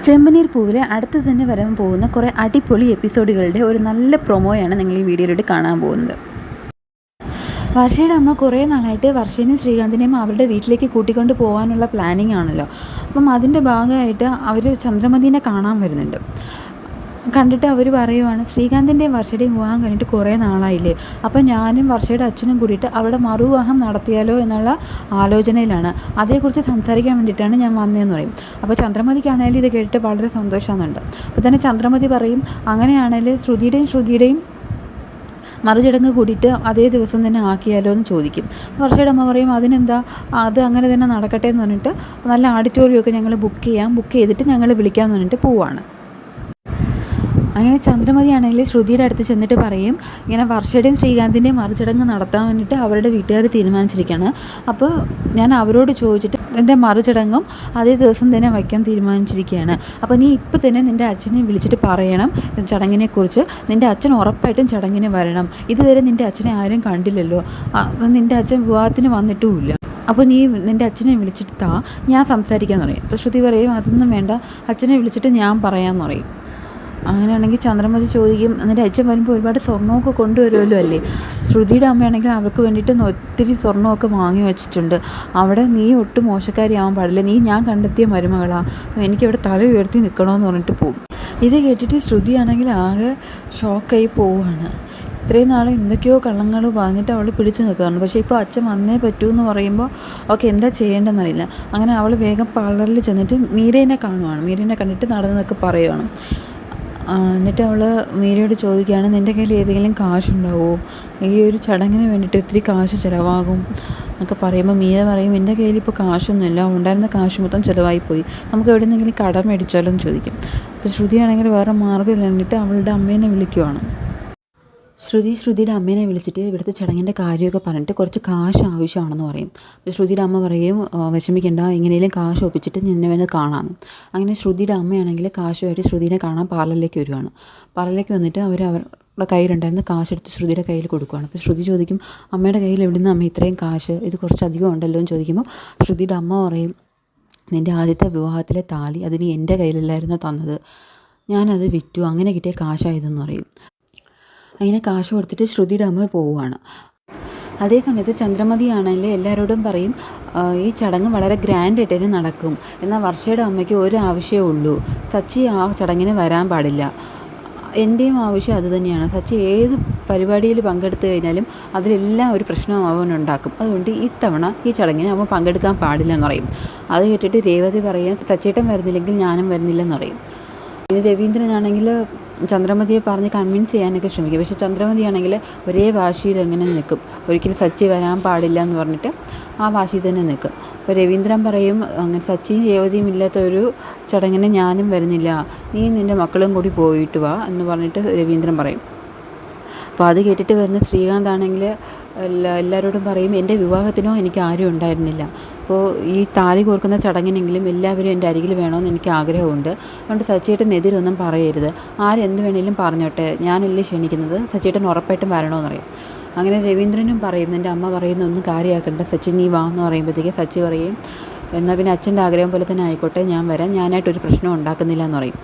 ചെമ്പനീർ പൂവിലെ അടുത്ത് തന്നെ വരാൻ പോകുന്ന കുറേ അടിപൊളി എപ്പിസോഡുകളുടെ ഒരു നല്ല പ്രൊമോയാണ് നിങ്ങൾ ഈ വീഡിയോയിലൂടെ കാണാൻ പോകുന്നത്. വർഷയുടെ അമ്മ കുറേ നാളായിട്ട് വർഷേനെയും ശ്രീകാന്തിനെയും അവരുടെ വീട്ടിലേക്ക് കൂട്ടിക്കൊണ്ട് പോകാനുള്ള പ്ലാനിങ് ആണല്ലോ. അപ്പം അതിൻ്റെ ഭാഗമായിട്ട് അവർ ചന്ദ്രമതിനെ കാണാൻ വരുന്നുണ്ട്. കണ്ടിട്ട് അവർ പറയുവാണ്, ശ്രീകാന്തിൻ്റെയും വർഷയുടെയും വിവാഹം കഴിഞ്ഞിട്ട് കുറേ നാളായില്ലേ, അപ്പം ഞാനും വർഷയുടെ അച്ഛനും കൂടിയിട്ട് അവിടെ മറുവിവാഹം നടത്തിയാലോ എന്നുള്ള ആലോചനയിലാണ്, അതേക്കുറിച്ച് സംസാരിക്കാൻ വേണ്ടിയിട്ടാണ് ഞാൻ വന്നതെന്ന് പറയും. അപ്പോൾ ചന്ദ്രമതിക്കാണെങ്കിലും ഇത് കേട്ടിട്ട് വളരെ സന്തോഷമാകുന്നുണ്ട്. അപ്പോൾ തന്നെ ചന്ദ്രമതി പറയും, അങ്ങനെയാണെങ്കിൽ ശ്രുതിയുടെയും മറുചടങ്ങ് കൂടിയിട്ട് അതേ ദിവസം തന്നെ ആക്കിയാലോ എന്ന് ചോദിക്കും. വർഷയുടെ അമ്മ പറയും, അതിനെന്താ, അത് അങ്ങനെ തന്നെ നടക്കട്ടെ എന്ന് പറഞ്ഞിട്ട് നല്ല ഓഡിറ്റോറിയമൊക്കെ ഞങ്ങൾ ബുക്ക് ചെയ്തിട്ട് ഞങ്ങൾ വിളിക്കാമെന്ന് പറഞ്ഞിട്ട് പോവാണ്. അങ്ങനെ ചന്ദ്രമതിയാണെങ്കിൽ ശ്രുതിയുടെ അടുത്ത് ചെന്നിട്ട് പറയും, ഇങ്ങനെ വർഷയുടെയും ശ്രീകാന്തിൻ്റെയും മറുചടങ്ങ് നടത്താൻ വേണ്ടിയിട്ട് അവരുടെ വീട്ടുകാർ തീരുമാനിച്ചിരിക്കുകയാണ്. അപ്പോൾ ഞാൻ അവരോട് ചോദിച്ചിട്ട് എൻ്റെ മറുചടങ്ങും അതേ ദിവസം തന്നെ വയ്ക്കാൻ തീരുമാനിച്ചിരിക്കുകയാണ്. അപ്പോൾ നീ ഇപ്പോൾ തന്നെ നിൻ്റെ അച്ഛനെ വിളിച്ചിട്ട് പറയണം ചടങ്ങിനെക്കുറിച്ച്. നിൻ്റെ അച്ഛൻ ഉറപ്പായിട്ടും ചടങ്ങിന് വരണം. ഇതുവരെ നിൻ്റെ അച്ഛനെ ആരും കണ്ടില്ലല്ലോ, നിൻ്റെ അച്ഛൻ വിവാഹത്തിന് വന്നിട്ടുമില്ല. അപ്പോൾ നീ നിൻ്റെ അച്ഛനെ വിളിച്ചിട്ട് ഞാൻ സംസാരിക്കാമെന്ന് പറയും. അപ്പോൾ ശ്രുതി പറയും, അതൊന്നും വേണ്ട, അച്ഛനെ വിളിച്ചിട്ട് ഞാൻ പറയാമെന്ന് പറയും. അങ്ങനെയാണെങ്കിൽ ചന്ദ്രമതി ചോദിക്കും, എന്നിട്ട് അച്ഛൻ വരുമ്പോൾ ഒരുപാട് സ്വർണ്ണമൊക്കെ കൊണ്ടുവരുമല്ലോ അല്ലേ. ശ്രുതിയുടെ അമ്മയാണെങ്കിൽ അവർക്ക് വേണ്ടിയിട്ട് ഒത്തിരി സ്വർണ്ണമൊക്കെ വാങ്ങി വെച്ചിട്ടുണ്ട്. അവിടെ നീ ഒട്ടും മോശക്കാരിയാവാൻ പാടില്ല, നീ ഞാൻ കണ്ടെത്തിയ മരുമകളാണ്, എനിക്കവിടെ തല ഉയർത്തി നിൽക്കണമെന്ന് പറഞ്ഞിട്ട് പോകും. ഇത് കേട്ടിട്ട് ശ്രുതിയാണെങ്കിൽ ആകെ ഷോക്കായി പോവുകയാണ്. ഇത്രയും നാൾ എന്തൊക്കെയോ കള്ളങ്ങൾ പറഞ്ഞിട്ട് അവൾ പിടിച്ചു നിൽക്കുകയാണ്. പക്ഷേ ഇപ്പോൾ അച്ഛൻ വന്നേ പറ്റൂ എന്ന് പറയുമ്പോൾ അവൾക്ക് എന്താ ചെയ്യേണ്ടതെന്നറിയില്ല. അങ്ങനെ അവൾ വേഗം പാർലറിൽ ചെന്നിട്ട് മീരേനെ കാണുവാണ്. മീരേനെ കണ്ടിട്ട് നടന്നതൊക്കെ പറയുവാണ്. എന്നിട്ട് അവൾ മീരയോട് ചോദിക്കുകയാണ്, നിൻ്റെ കയ്യിൽ ഏതെങ്കിലും കാശുണ്ടാവുമോ, ഈ ഒരു ചടങ്ങിന് വേണ്ടിയിട്ട് ഇത്തിരി കാശ് ചിലവാകും എന്നൊക്കെ പറയുമ്പോൾ മീര പറയും, എൻ്റെ കയ്യിൽ ഇപ്പോൾ കാശൊന്നുമില്ല, ഉണ്ടായിരുന്ന കാശ് മൊത്തം ചിലവായിപ്പോയി, നമുക്ക് എവിടെ നിന്നെങ്കിലും കടം മേടിച്ചാലോ എന്ന് ചോദിക്കും. അപ്പോൾ ശ്രുതിയാണെങ്കിൽ വേറെ മാർഗ്ഗം ഇല്ലാഞ്ഞിട്ട് അവളുടെ അമ്മേനെ വിളിക്കുവാണ്. ശ്രുതിയുടെ അമ്മേനെ വിളിച്ചിട്ട് ഇവിടുത്തെ ചടങ്ങിൻ്റെ കാര്യമൊക്കെ പറഞ്ഞിട്ട് കുറച്ച് കാശ് ആവശ്യമാണെന്ന് പറയും. അപ്പോൾ ശ്രുതിയുടെ അമ്മ പറയും, വിഷമിക്കേണ്ട, എങ്ങനെയും കാശ് ഒപ്പിച്ചിട്ട് നിന്നെ വന്ന് കാണാമെന്ന്. അങ്ങനെ ശ്രുതിയുടെ അമ്മയാണെങ്കിൽ കാശുമായിട്ട് ശ്രുതിനെ കാണാൻ പാർലറിലേക്ക് വരുവാണ്. പാർലറിലേക്ക് വന്നിട്ട് അവരുടെ കയ്യിലുണ്ടായിരുന്ന കാശെടുത്ത് ശ്രുതിയുടെ കയ്യിൽ കൊടുക്കുകയാണ്. അപ്പോൾ ശ്രുതി ചോദിക്കും, അമ്മയുടെ കയ്യിൽ എവിടെ നിന്ന് അമ്മ ഇത്രയും കാശ്, ഇത് കുറച്ചധികം ഉണ്ടല്ലോ എന്ന് ചോദിക്കുമ്പോൾ ശ്രുതിയുടെ അമ്മ പറയും, നിൻ്റെ ആദ്യത്തെ വിവാഹത്തിലെ താലി അതിന് എൻ്റെ കയ്യിലല്ലായിരുന്നു തന്നത്, ഞാനത് വിറ്റു, അങ്ങനെ കിട്ടിയ കാശായതെന്ന് പറയും. അങ്ങനെ കാശ് കൊടുത്തിട്ട് ശ്രുതിയുടെ അമ്മ പോവുകയാണ്. അതേ സമയത്ത് ചന്ദ്രമതിയാണെങ്കിൽ എല്ലാവരോടും പറയും, ഈ ചടങ്ങ് വളരെ ഗ്രാൻഡായിട്ട് തന്നെ നടക്കും, എന്നാൽ വർഷയുടെ അമ്മയ്ക്ക് ഒരു ആവശ്യമേ ഉള്ളൂ, സച്ചി ആ ചടങ്ങിന് വരാൻ പാടില്ല. എൻ്റെയും ആവശ്യം അത് തന്നെയാണ്. സച്ചി ഏത് പരിപാടിയിൽ പങ്കെടുത്തു കഴിഞ്ഞാലും അതിലെല്ലാം ഒരു പ്രശ്നം അവനുണ്ടാക്കും, അതുകൊണ്ട് ഇത്തവണ ഈ ചടങ്ങിന് അവൻ പങ്കെടുക്കാൻ പാടില്ലെന്ന് പറയും. അത് കേട്ടിട്ട് രേവതി പറയാൻ, സച്ചേട്ടൻ വരുന്നില്ലെങ്കിൽ ഞാനും വരുന്നില്ലെന്ന് പറയും. പിന്നെ രവീന്ദ്രനാണെങ്കിൽ ചന്ദ്രമതിയെ പറഞ്ഞ് കൺവിൻസ് ചെയ്യാനൊക്കെ ശ്രമിക്കും. പക്ഷേ ചന്ദ്രമതിയാണെങ്കിൽ ഒരേ വാശിയിൽ എങ്ങനെ നിൽക്കും, ഒരിക്കലും സച്ചി വരാൻ പാടില്ല എന്ന് പറഞ്ഞിട്ട് ആ വാശി തന്നെ നിൽക്കും. അപ്പോൾ രവീന്ദ്രൻ പറയും, അങ്ങനെ സച്ചിയും രേവതിയും ഇല്ലാത്ത ഒരു ചടങ്ങിന് ഞാനും വരുന്നില്ല, നീ നിൻ്റെ മക്കളും കൂടി പോയിട്ട് വാ എന്ന് പറഞ്ഞിട്ട് രവീന്ദ്രൻ പറയും. അപ്പോൾ അത് കേട്ടിട്ട് വരുന്ന ശ്രീകാന്താണെങ്കിൽ എല്ലാവരോടും പറയും, എൻ്റെ വിവാഹത്തിനോ എനിക്ക് ആരും ഉണ്ടായിരുന്നില്ല, അപ്പോൾ ഈ താലി കോർക്കുന്ന ചടങ്ങിനെങ്കിലും എല്ലാവരും എൻ്റെ അരികിൽ വേണമെന്ന് എനിക്ക് ആഗ്രഹമുണ്ട്, അതുകൊണ്ട് സച്ചിയേട്ടനെതിരൊന്നും പറയരുത്, ആരെന്ത് വേണേലും പറഞ്ഞോട്ടെ, ഞാനല്ലേ ക്ഷണിക്കുന്നത്, സച്ചിയേട്ടൻ ഉറപ്പായിട്ടും വരണമെന്ന് പറയും. അങ്ങനെ രവീന്ദ്രനും പറയും, എൻ്റെ അമ്മ പറയുന്ന ഒന്നും കാര്യമാക്കണ്ട, സച്ചി നീ വാ എന്ന് പറയുമ്പോഴത്തേക്ക് സച്ചി പറയും, എന്നാൽ പിന്നെ അച്ഛൻ്റെ ആഗ്രഹം പോലെ തന്നെ ആയിക്കോട്ടെ, ഞാൻ വരാം, ഞാനായിട്ടൊരു പ്രശ്നം ഉണ്ടാക്കുന്നില്ല എന്ന് പറയും.